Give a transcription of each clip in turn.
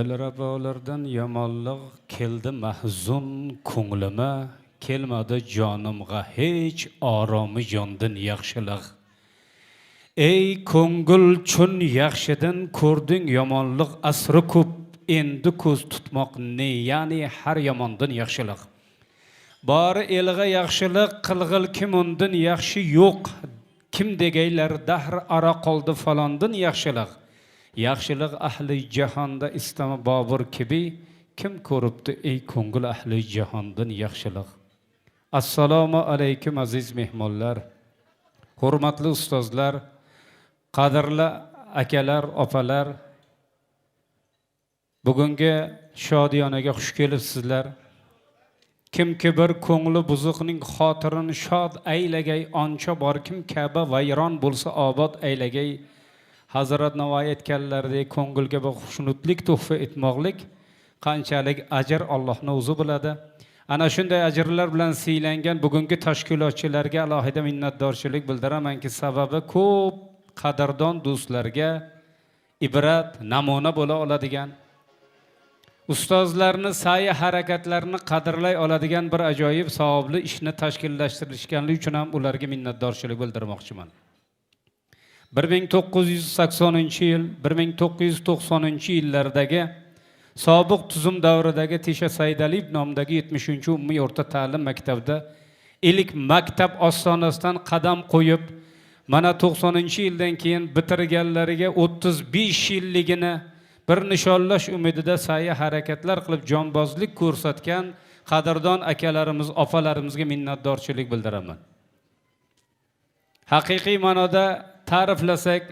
Dilrabolardan yomonlik keldi mahzun ko'nglima, kelmadi jonimga hech oromi yondin yaxshilik. Ey ko'ngil chun yaxshidan ko'rding yomonlik asri ko'p, endi ko'z tutmoq ne, ya'ni har yomondan yaxshilik. Bari elg'a yaxshilik qilg'il kim undan yaxshi yo'q, kim degaylar dahr ara qoldi falondan yaxshilik. Yaxshilik ahli jahonda istama Bobur kibi, kim ko'ribdi ey ko'ngil ahli jahondan yaxshilik. Assalomu alaykum aziz mehmonlar, hurmatli ustozlar, qadrli akalar, opalar. Bugungi shodiyonaga xush kelibsizlar. Kimki bir ko'ngli buzuqning xotirini shod aylagay, oncha bor kim Ka'ba vayron bo'lsa obod aylagay. Hazrat Navoiy aytganlaridek ko'ngilga bir xushnudlik tuhfa etmoqlik qanchalik ajr Allohning o'zi biladi. Ana shunday ajrlar bilan siylangan bugungi tashkilotchilarga alohida minnatdorchilik bildiramanki, sababi ko'p qadrdon do'stlarga ibrat, namuna bo'la oladigan, ustozlarni sa'i harakatlarini qadrlay oladigan bir ajoyib savobli ishni tashkillashtirishganligi uchun ham ularga minnatdorchilik bildirmoqchiman. 1980-yil, 1990-yillardagi sobiq tuzum davridagi Tesha Saidaliyev nomidagi 70-umumiy o'rta ta'lim maktabida ilk maktab ostonasidan qadam qo'yib, mana 90-yildan keyin bitirganlariga 35 yilligini bir nishonlash umidida sa'i harakatlar qilib jonbozlik ko'rsatgan qadrdon akalarimiz, opalarimizga minnatdorchilik bildiraman. Haqiqiy ma'noda ta'riflasak,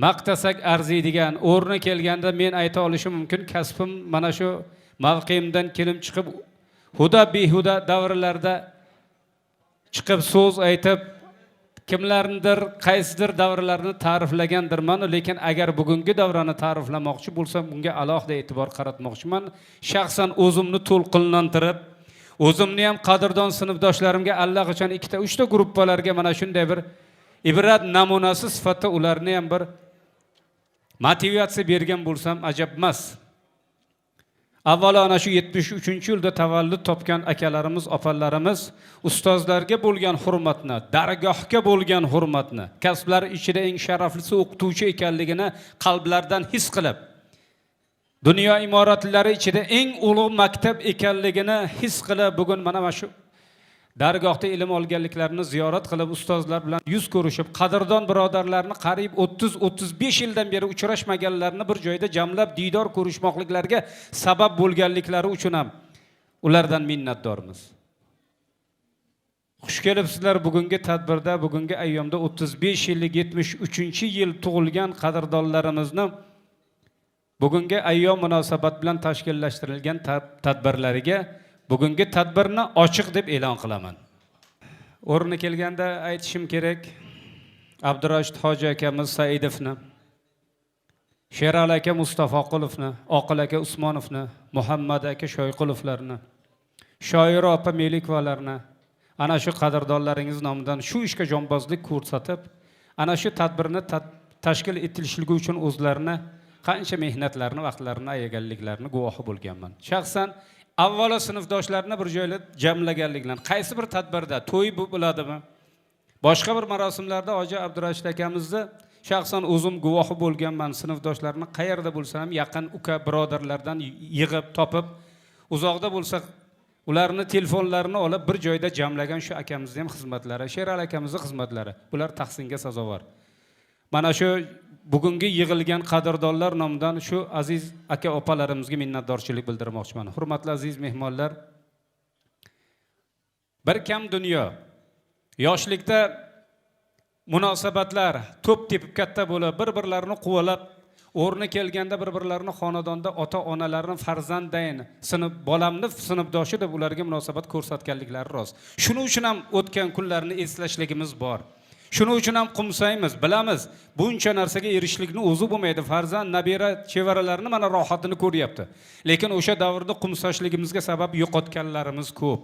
maqtasak arziydigan, o'rni kelganda men ayta olishim mumkin, kasbim mana shu mavqeimdan kelib chiqib, huda behuda davrlarda chiqib so'z aytib, kimlarnidir, qaysidir davrlarni ta'riflagandirman, lekin agar bugungi davrani ta'riflamoqchi bo'lsam, bunga alohida e'tibor qaratmoqchiman. Shaxsan o'zimni to'lqinlantirib, o'zimni ham qadrdon sinfdoshlarimga allaqachon 2-3 ta gruppalarga mana shunday bir ibrat namunasi sifatida ularni ham bir motivatsiya bergan bo'lsam ajab emas. Avvalo ana shu 73-yilda tavallud topgan akalarimiz, opalarimiz ustozlarga bo'lgan hurmatni, dargohga bo'lgan hurmatni, kasblar ichida eng sharaflisi o'qituvchi ekanligini qalblardan his qilib, dunyo imoratlari ichida eng ulug' maktab ekanligini his qilib, bugun mana shu dargohda ilm olganliklarini ziyorat qilib, ustozlar bilan yuz ko'rishib, qadrdon birodarlarni qariyb 30-35 yildan beri uchrashmaganlarni bir joyda jamlab diydor ko'rishmoqliklariga sabab bo'lganliklari uchun ham ulardan minnatdormiz. Xush kelibsizlar bugungi tadbirda, bugungi ayyomda 35 yillik 73-yil tug'ilgan qadrdonlarimizni bugungi ayyom munosabat bilan tashkillashtirilgan tadbirlariga bugungi tadbirni ochiq deb e'lon qilaman. O'rni kelganda aytishim kerak, Abdurashid hoji akamiz Saidovni, Sherali aka Mustafoqulovni, Oqil aka Usmonovni, Muhammad aka Shoyqulovlarni, Shoira opa Melikovalarni, ana shu qadrdonlaringiz nomidan shu ishga jonbozlik ko'rsatib, ana shu tadbirni tashkil etishligi uchun o'zlarini qancha mehnatlarini, vaqtlarini ayaganliklarini guvohi bo'lganman. Shaxsan avvalo sinfdoshlarni bir joyda jamlaganliklarini, qaysi bir tadbirda, to'y bo'ladimi, boshqa bir marosimlarda hoji Abdurashid akamizni shaxsan o'zim guvohi bo'lganman. Sinfdoshlarni qayerda bo'lsa ham yaqin uka birodarlardan yig'ib topib, uzoqda bo'lsa ularni telefonlarini olib bir joyda jamlagan shu akamizning ham xizmatlari, Sherali akamizning xizmatlari, bular tahsinga sazovor. Mana shu bugungi yig'ilgan qadrdonlar nomidan shu aziz aka opalarimizga minnatdorchilik bildirmoqchiman. Hurmatli aziz mehmonlar, bir kam dunyo, yoshlikda munosabatlar to'p tepib katta bo'lib, bir-birlarini quvalab, o'rni kelganda bir-birlarini xonadonda ota-onalarning farzandayin, bolamni sinfdoshi deb ularga munosabat ko'rsatganliklari rost. Shuning uchun ham o'tgan kunlarni eslashligimiz bor. Shuning uchun ham qumsaymiz, bilamiz, buncha narsaga erishishlikni o'zi bo'lmaydi. Farzand, nabira, chevaralarni mana rohatini ko'ryapti. Lekin o'sha davrda qumsashligimizga sabab yo'qotganlarimiz ko'p.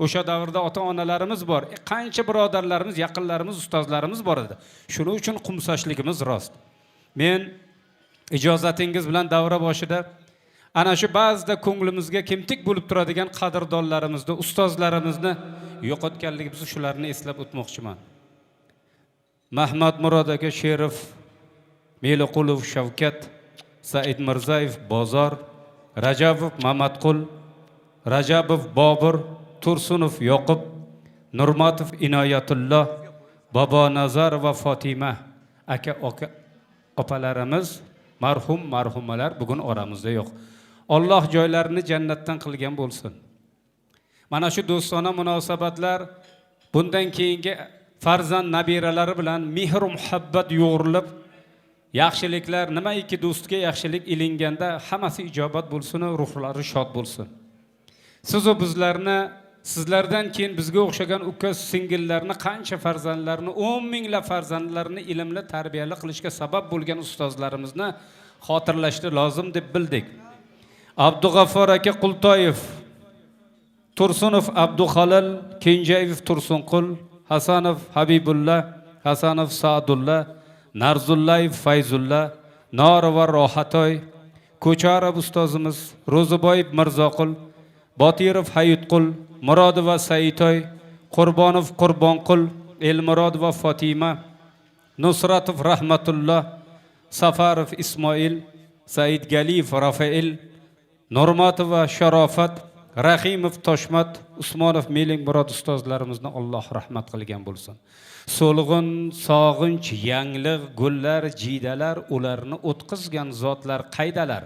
O'sha davrda ota-onalarimiz bor, qancha birodarlarimiz, yaqinlarimiz, ustozlarimiz bor edi. Shuning uchun qumsashligimiz rost. Men ijozatingiz bilan davra boshida ana shu ba'zida ko'nglimizga kemtik bo'lib turadigan qadrdonlarimizni, ustozlarimizni yo'qotganligimizni shularni eslab o'tmoqchiman. Mahmad Murod aka Sherif, Meliqulov Shavkat, Said Mirzayev Bozor, Rajabov Mamatqul, Rajabov Bobur, Tursunov Yoqub, Nurmatov Inoyatulloh, Bobo Nazar va Fatima aka opalarimiz, marhumalar bugun oramizda yo'q. Alloh joylarini jannatdan qilgan bo'lsin. Mana shu do'stona munosabatlar bundan keyingi farzand nabiralari bilan mehr muhabbat yo'g'rilib, yaxshiliklar, nimaiki do'stga yaxshilik ilinganda hammasi ijobat bo'lsin, ruhlari shod bo'lsin. Siz va bizlarni, sizlardan keyin bizga o'xshagan uka singillarni, qancha farzandlarni, 10 minglab farzandlarni ilmli, tarbiyali qilishga sabab bo'lgan ustozlarimizni xotirlashni lozim deb bildik. Abdug'affor aka Qultoyev, Tursunov Abduxalil, Kenjayev Tursunqul, Hasanov Habibulla, Hasanov Sa'dulla, Narzullayev Fayzulla, Norova Rohatoy, Ko'charov ustozimiz, Ro'ziboyev Mirzoqul, Botirov Hayitqul, Murodova Saitoy, Qurbonov Qurbonqul, Elmurodova Fatima, Nusratov Rahmatulloh, Safarov Ismoil, Said Galiyev Rafail, Nurmatova Sharofat, Rahimov Toshmat, Usmonov Meling Murod ustozlarimizni Alloh rahmat qilgan bo'lsin. So'lg'in, sog'inch, yangliq, gullar, jiydalar, ularni o'tqizgan zotlar qaydalar?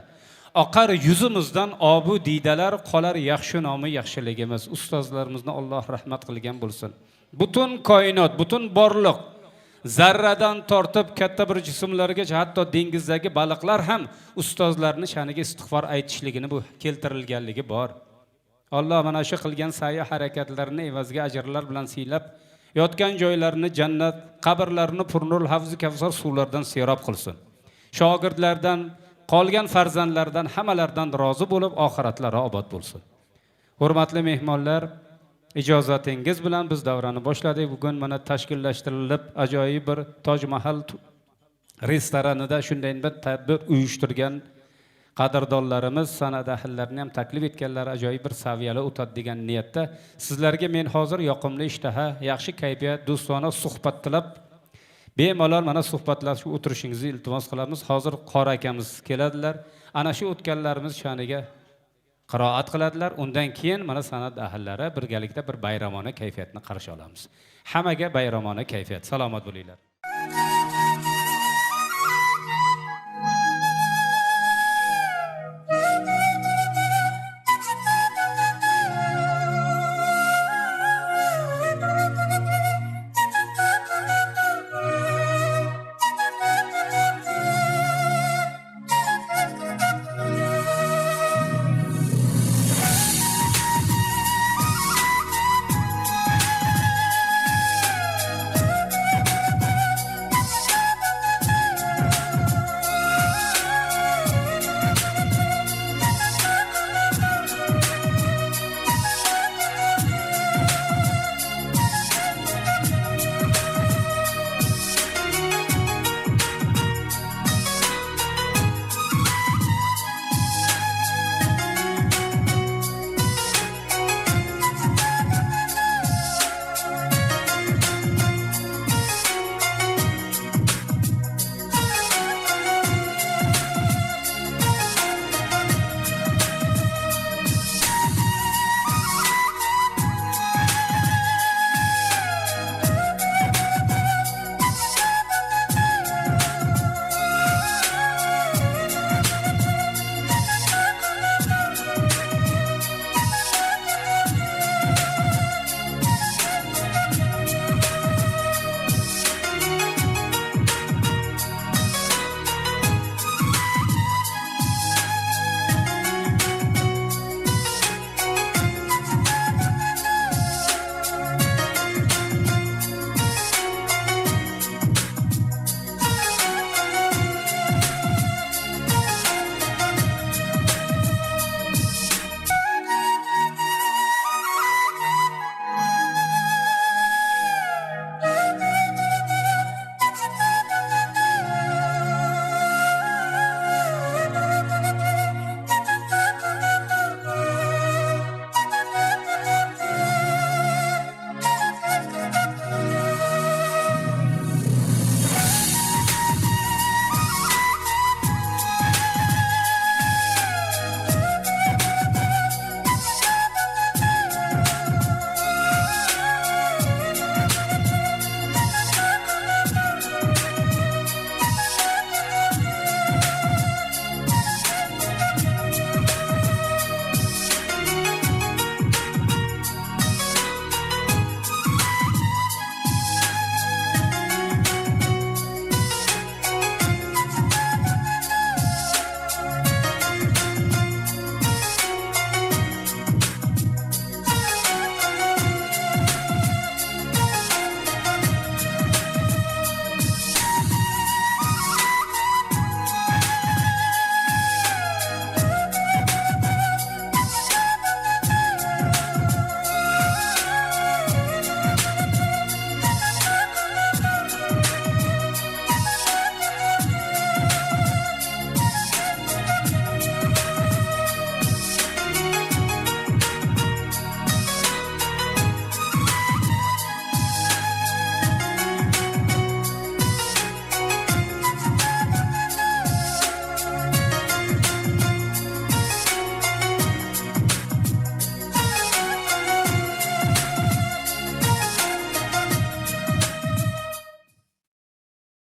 Oqar yuzimizdan obu diydalar, qolar yaxshi nomi yaxshiligimiz. Ustozlarimizni Alloh rahmat qilgan bo'lsin. Butun koinot, butun borliq, zarradan tortib katta bir jismlargacha, hatto dengizdagi baliqlar ham ustozlarni shaniga istig'for aytishligini bu keltirilganligi bor. Alloh mana shu qilgan sa'y harakatlarini evaziga ajrlar bilan siylab, yotgan joylarini jannat, qabrlarini purnur havzi kavsar suvlardan serob qilsin. Shogirdlardan, qolgan farzandlardan hammalardan rozi bo'lib, oxiratlari obod bo'lsin. Hurmatli mehmonlar, ijozatingiz bilan biz davrani boshladik. Bugun mana tashkillashtirilib ajoyib bir Toj Mahal restoranida shunday bir tadbir uyushtirgan qadrdonlarimiz, san'at ahllarini ham taklif etganlar, ajoyib bir saviyali o'tadi degan niyatda sizlarga men hozir yoqimli ishtaha, yaxshi kayfiyat, do'stona suhbat tilab, bemalol mana suhbatlashib o'tirishingizni iltimos qilamiz. Hozir Qora akamiz keladilar. Ana shu o'tganlarimiz shaniga qiroat qiladilar. Undan keyin mana san'at ahllari birgalikda bir bayramona kayfiyatni qarshi olamiz. Hammaga bayramona kayfiyat. Salomat bo'linglar.